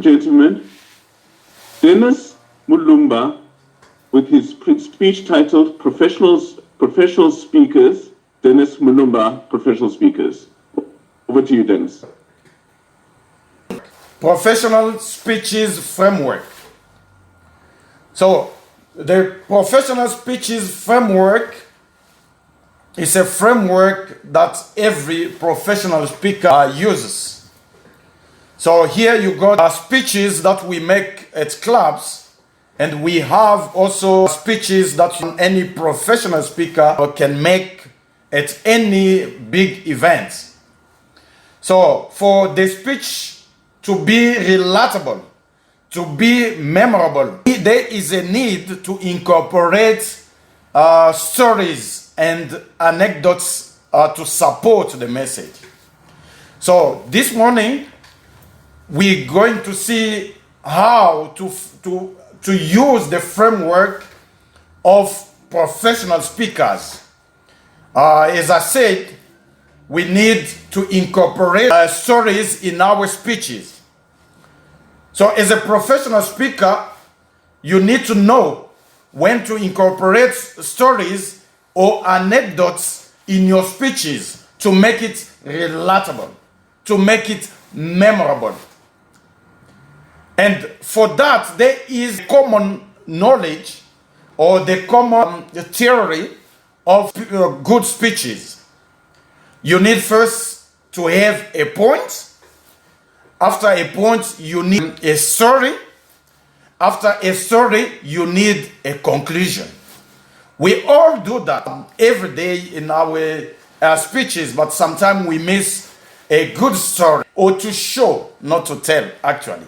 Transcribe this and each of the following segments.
and gentlemen, Dennis Mulumba with his speech titled Professional Speakers. Dennis Mulumba, Professional Speakers. Over to you, Dennis. Professional speeches framework. So, the professional speeches framework is a framework that every professional speaker uses. So here you got speeches that we make at clubs, and we have also speeches that any professional speaker can make at any big event. So for the speech to be relatable, to be memorable, there is a need to incorporate stories and anecdotes to support the message. So this morning, we're going to see how to use the framework of professional speakers. As I said, we need to incorporate stories in our speeches. So as a professional speaker, you need to know when to incorporate stories or anecdotes in your speeches to make it relatable, to make it memorable. And for that, there is common knowledge or the common theory of good speeches. You need first to have a point. After a point, you need a story. After a story, you need a conclusion. We all do that every day in our speeches, but sometimes we miss a good story, or to show, not to tell, actually.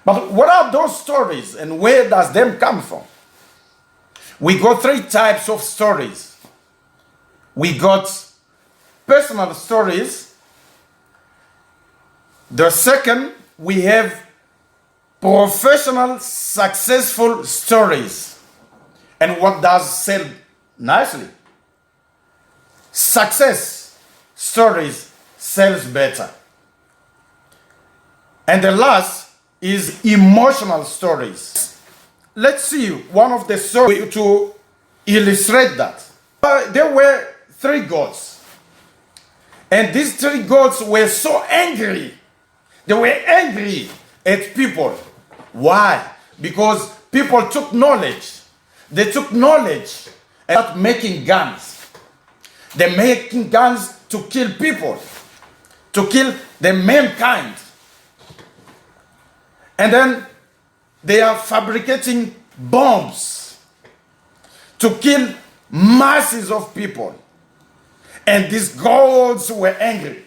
But what are those stories and where does them come from? We got three types of stories. We got personal stories. The second, we have professional successful stories. And what does sell nicely? Success stories sells better. And the last is emotional stories. Let's see one of the stories to illustrate that. There were three gods. And these three gods were so angry. They were angry at people. Why? Because people took knowledge. They took knowledge and started making guns. They're making guns to kill people, to kill the mankind. And then they are fabricating bombs to kill masses of people. And these gods were angry.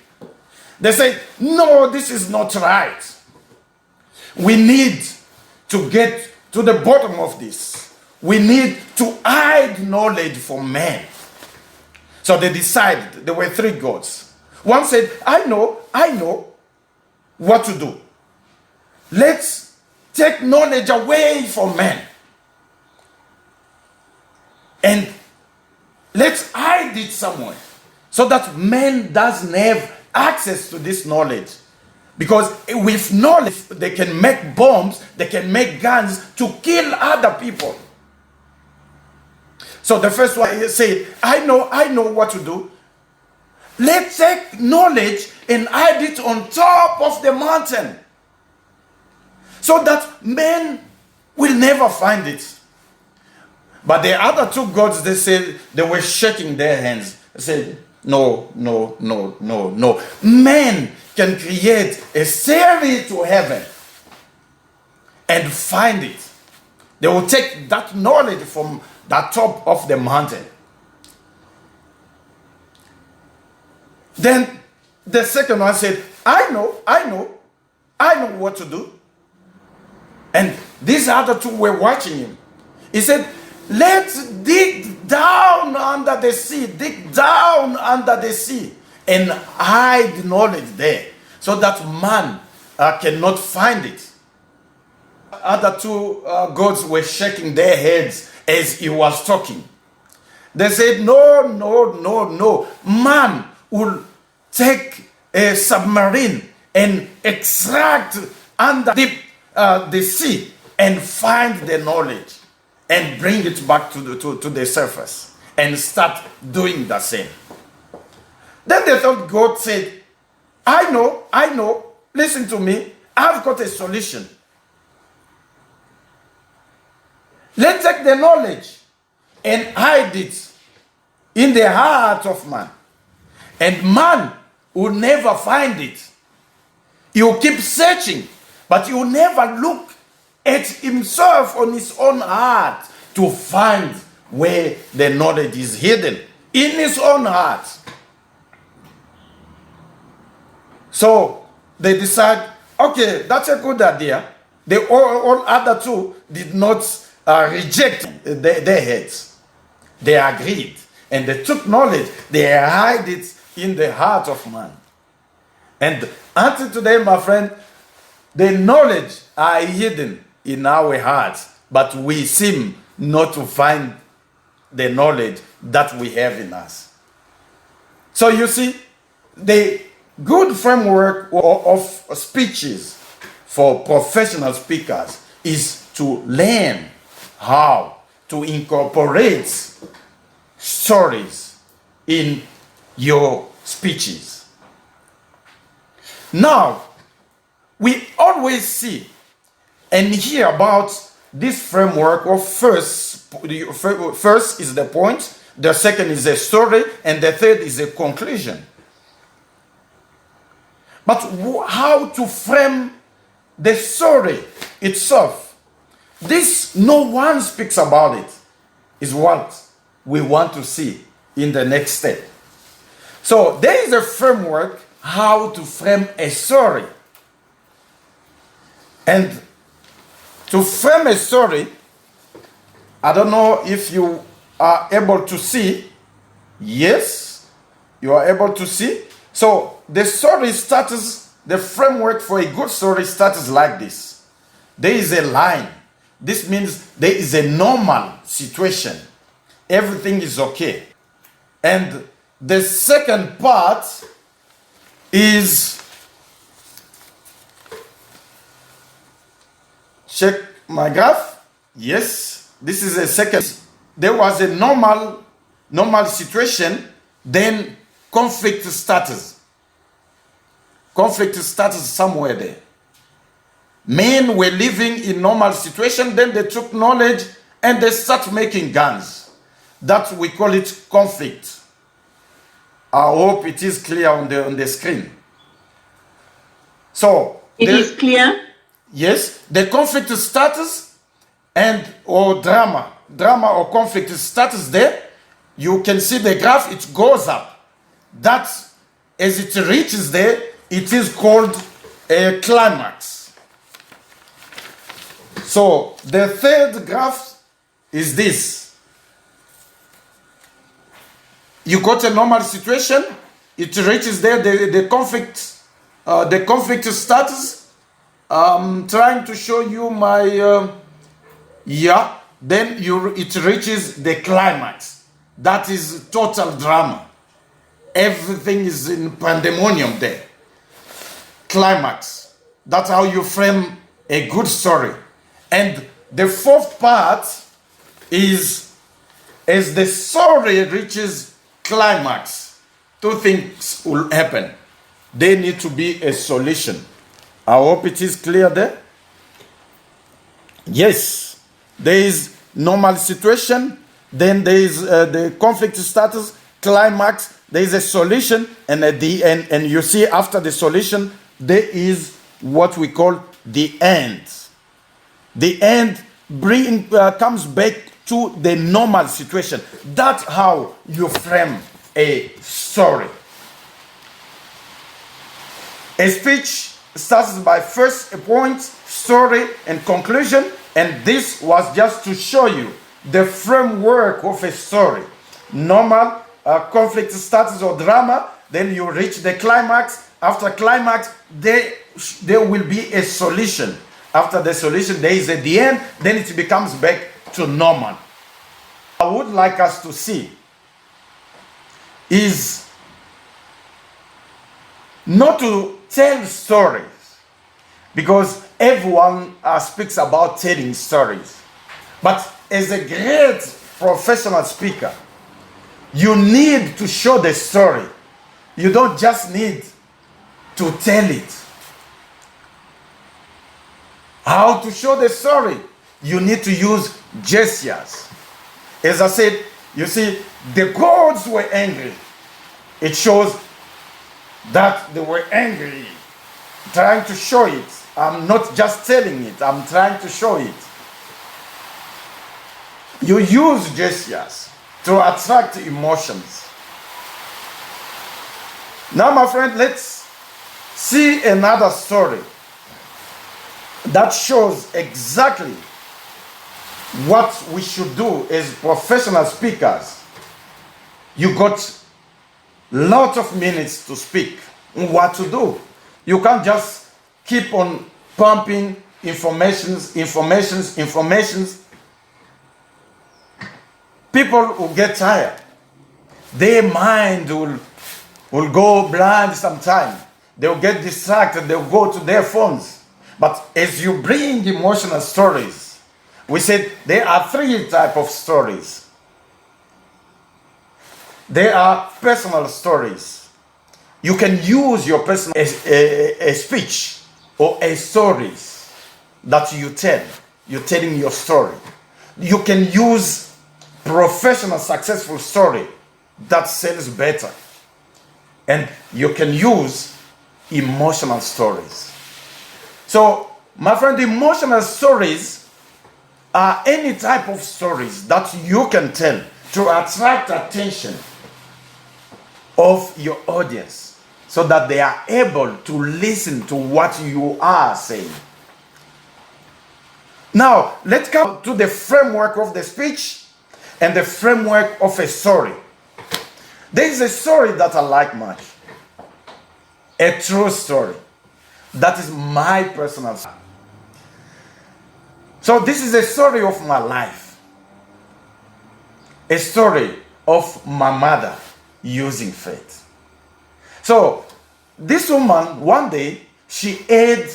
They say, no, this is not right. We need to get to the bottom of this. We need to hide knowledge from men. So they decided, there were three gods. One said, I know what to do. Let's take knowledge away from men. And let's hide it somewhere so that man doesn't have access to this knowledge. Because with knowledge, they can make bombs, they can make guns to kill other people. So the first one said, I know what to do. Let's take knowledge and hide it on top of the mountain, so that men will never find it. But the other two gods, they said, they were shaking their hands. They said, no. Men can create a stairway to heaven and find it. They will take that knowledge from the top of the mountain. Then the second one said, I know what to do. And these other two were watching him. He said, let's dig down under the sea and hide knowledge there so that man cannot find it. Other two gods were shaking their heads as he was talking. They said, no. Man will take a submarine and extract under the sea and find the knowledge and bring it back to the surface and start doing the same. Then they thought God said, I know, listen to me, I've got a solution. Let's take the knowledge and hide it in the heart of man. And man will never find it. He'll keep searching, but he'll never look at himself on his own heart to find where the knowledge is hidden in his own heart. So they decide, okay, that's a good idea. The all other two did not reject their heads. They agreed. And they took knowledge, they hide it in the heart of man. And until today, my friend, the knowledge are hidden in our hearts, but we seem not to find the knowledge that we have in us. So you see, the good framework of speeches for professional speakers is to learn how to incorporate stories in your speeches. Now, we always see and hear about this framework of first is the point, the second is a story, and the third is a conclusion. But how to frame the story itself? This, no one speaks about it, is what we want to see in the next step. So there is a framework how to frame a story. And to frame a story, I don't know if you are able to see. Yes, you are able to see. So the story starts, the framework for a good story starts like this. There is a line. This means there is a normal situation. Everything is okay. And the second part is, check my graph. Yes, this is a second. There was a normal situation, then conflict starts. Conflict starts somewhere there. Men were living in normal situation, then they took knowledge and they start making guns. That we call it conflict. I hope it is clear on the screen. So it is clear. Yes, the conflict starts or drama or conflict starts there. You can see the graph, it goes up. That as it reaches there, it is called a climax. So the third graph is this. You got a normal situation, it reaches there, the conflict starts. Trying to show you my then it reaches the climax. That is total drama. Everything is in pandemonium there. Climax. That's how you frame a good story. And the fourth part is, as the story reaches climax, two things will happen. There need to be a solution. I hope it is clear there. Yes, there is normal situation, then there is the conflict status, climax, there is a solution, and at the end, and you see after the solution, there is what we call the end. The end comes back to the normal situation. That's how you frame a story. A speech starts by first a point, story, and conclusion, and this was just to show you the framework of a story. Normal conflict starts or drama, then you reach the climax. After climax, there will be a solution. After the solution, there is at the end, then it becomes back to normal. I would like us to see is not to tell stories, because everyone speaks about telling stories. But as a great professional speaker, you need to show the story. You don't just need to tell it. How to show the story? You need to use gestures. As I said, you see, the gods were angry. It shows that they were angry, trying to show it. I'm not just telling it, I'm trying to show it. You use gestures to attract emotions. Now, my friend, let's see another story that shows exactly what we should do as professional speakers. You got lots of minutes to speak. What to do? You can't just keep on pumping informations. People will get tired. Their mind will go blind sometime. They'll get distracted. They'll go to their phones. But as you bring emotional stories, we said there are three types of stories. There are personal stories. You can use your personal a speech or a stories that you tell. You're telling your story. You can use professional successful story that sells better. And you can use emotional stories. So, my friend, emotional stories are any type of stories that you can tell to attract attention of your audience so that they are able to listen to what you are saying. Now, let's come to the framework of the speech and the framework of a story. There is a story that I like much. A true story. That is my personal story. So this is a story of my life. A story of my mother using faith. So this woman, one day, she had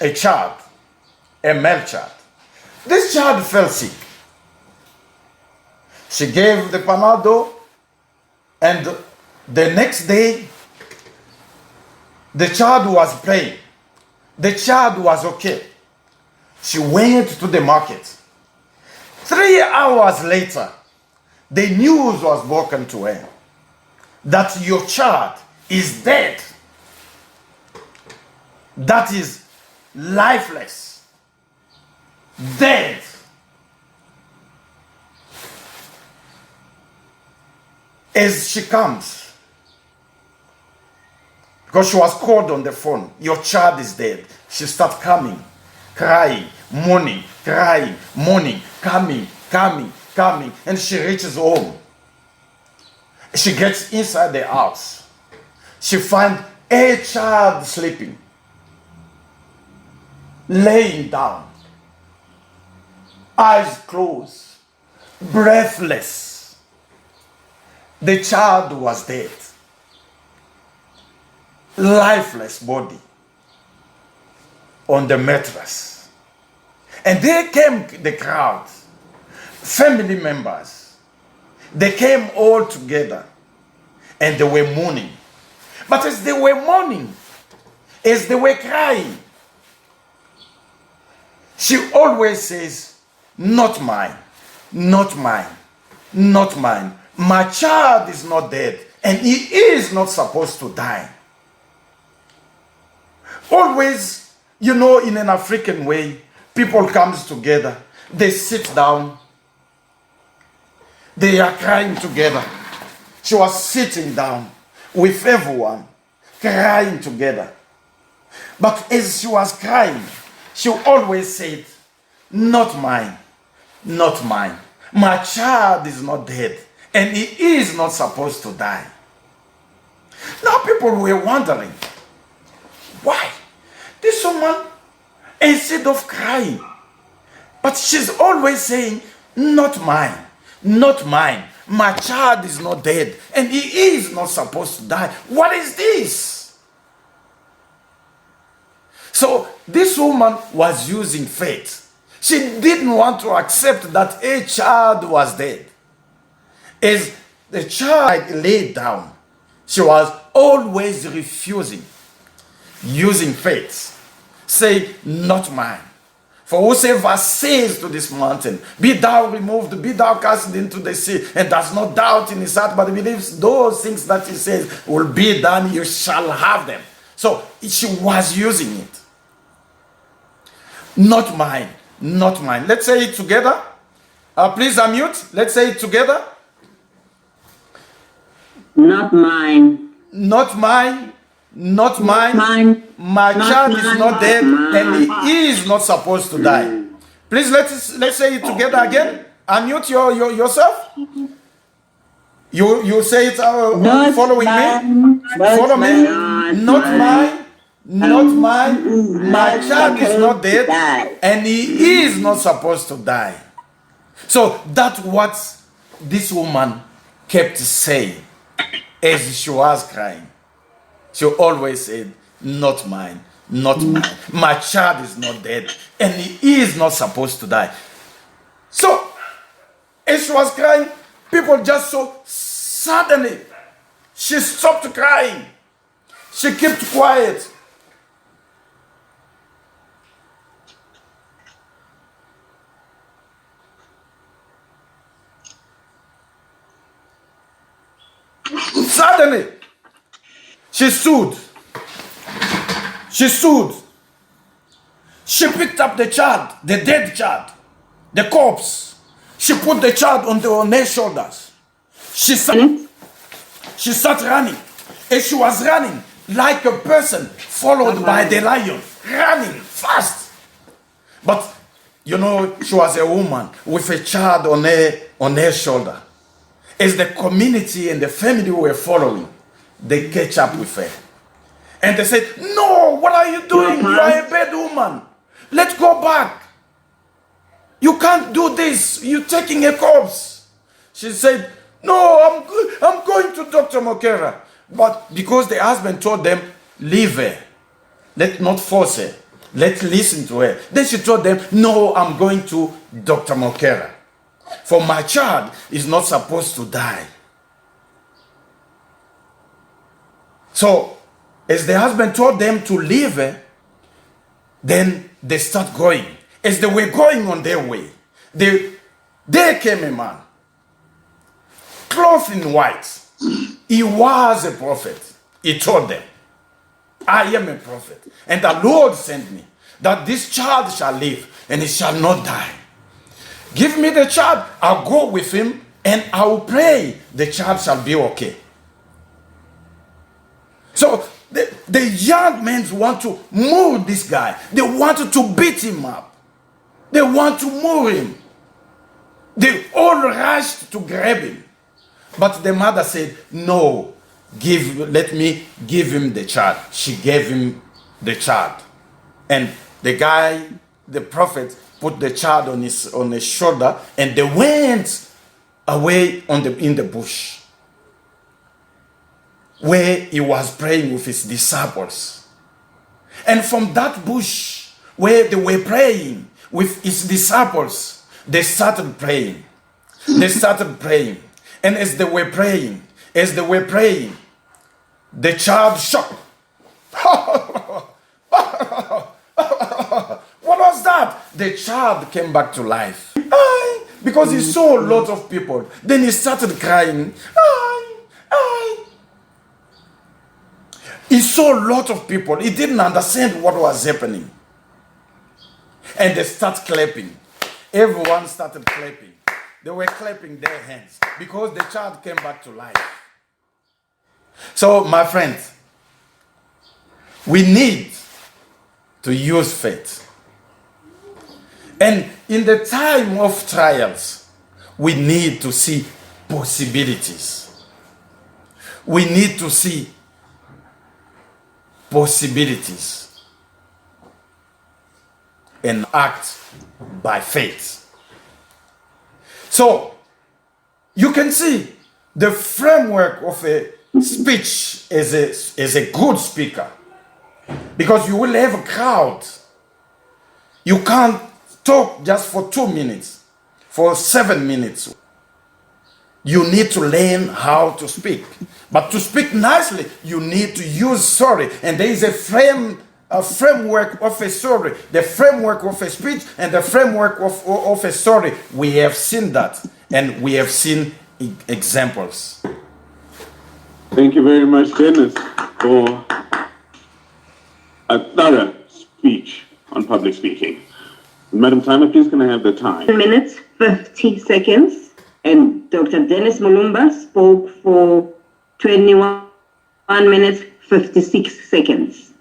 a child, a male child. This child fell sick. She gave the Panado, and the next day, the child was praying. The child was okay. She went to the market. 3 hours later, the news was broken to her that your child is dead. That is lifeless. Dead. As she comes, because she was called on the phone, your child is dead. She starts coming, crying, mourning, crying, mourning, coming, and she reaches home. She gets inside the house. She finds a child sleeping, laying down, eyes closed, breathless. The child was dead. Lifeless body on the mattress. And there came the crowd, family members. They came all together and they were mourning. But as they were mourning, as they were crying, she always says, not mine, not mine, not mine. My child is not dead and he is not supposed to die. Always, you know, in an African way, people comes together, they sit down, they are crying together. She was sitting down with everyone, crying together. But as she was crying, she always said, not mine, not mine. My child is not dead, and he is not supposed to die. Now people were wondering, why? This woman, instead of crying, but she's always saying, not mine, not mine. My child is not dead, and he is not supposed to die. What is this? So this woman was using faith. She didn't want to accept that a child was dead. As the child lay down, she was always refusing, using faith. Say, not mine. For whosoever says to this mountain, be thou removed, be thou cast into the sea, and does not doubt in his heart, but believes those things that he says will be done, you shall have them. So she was using it. Not mine, not mine. Let's say it together. Please unmute. Let's say it together. Not mine. Not mine, not mine. Mine. My Not child is mine, not not dead, mine. and he is not supposed to die. Please let's say it together again. Unmute yourself. You say it Not following mine. me. Follow me. Not mine, not mine. My child is not dead, and he is not supposed to die. So that's what this woman kept saying as she was crying. She always said, not mine, not mine. My child is not dead, and he is not supposed to die. So, as she was crying, people just saw suddenly she stopped crying. She kept quiet. Suddenly, she stood. She stood. She picked up the child, the dead child, the corpse. She put the child on her shoulders. She started running. As she was running, like a person followed by the lion, running fast. But, you know, she was a woman with a child on her shoulder. As the community and the family were following, they catch up with her. And they said, no, what are you doing? You are a bad woman. Let's go back. You can't do this. You're taking a corpse. She said, no, I'm going to Dr. Mokera. But because the husband told them, leave her. Let's not force her. Let's listen to her. Then she told them, no, I'm going to Dr. Mokera. For my child is not supposed to die. So, as the husband told them to leave her, then they start going. As they were going on their way, there came a man, clothed in white. He was a prophet. He told them, I am a prophet, and the Lord sent me, that this child shall live, and he shall not die. Give me the child, I'll go with him, and I will pray the child shall be okay. So the young men want to move this guy. They wanted to beat him up. They want to move him. They all rushed to grab him. But the mother said, no, let me give him the child. She gave him the child. And the guy, the prophet, put the child on his shoulder, and they went away in the bush where he was praying with his disciples. And from that bush where they were praying with his disciples, they started praying. They started praying. And as they were praying, the child shocked. What was that? The child came back to life. Because he saw a lot of people. Then he started crying. He saw a lot of people. He didn't understand what was happening. And they started clapping. Everyone started clapping. They were clapping their hands because the child came back to life. So, my friends, we need to use faith. And in the time of trials, we need to see possibilities. We need to see possibilities and act by faith. So, you can see the framework of a speech as a good speaker because you will have a crowd. You can't talk just for 2 minutes, for 7 minutes. You need to learn how to speak. But to speak nicely, you need to use story. And there is a framework of a story, the framework of a speech, and the framework of a story. We have seen that, and we have seen examples. Thank you very much, Dennis, for a thorough speech on public speaking. Madam Timer, please can I have the time? 10 minutes, 50 seconds. And Dr. Dennis Mulumba spoke for 21 minutes, 56 seconds.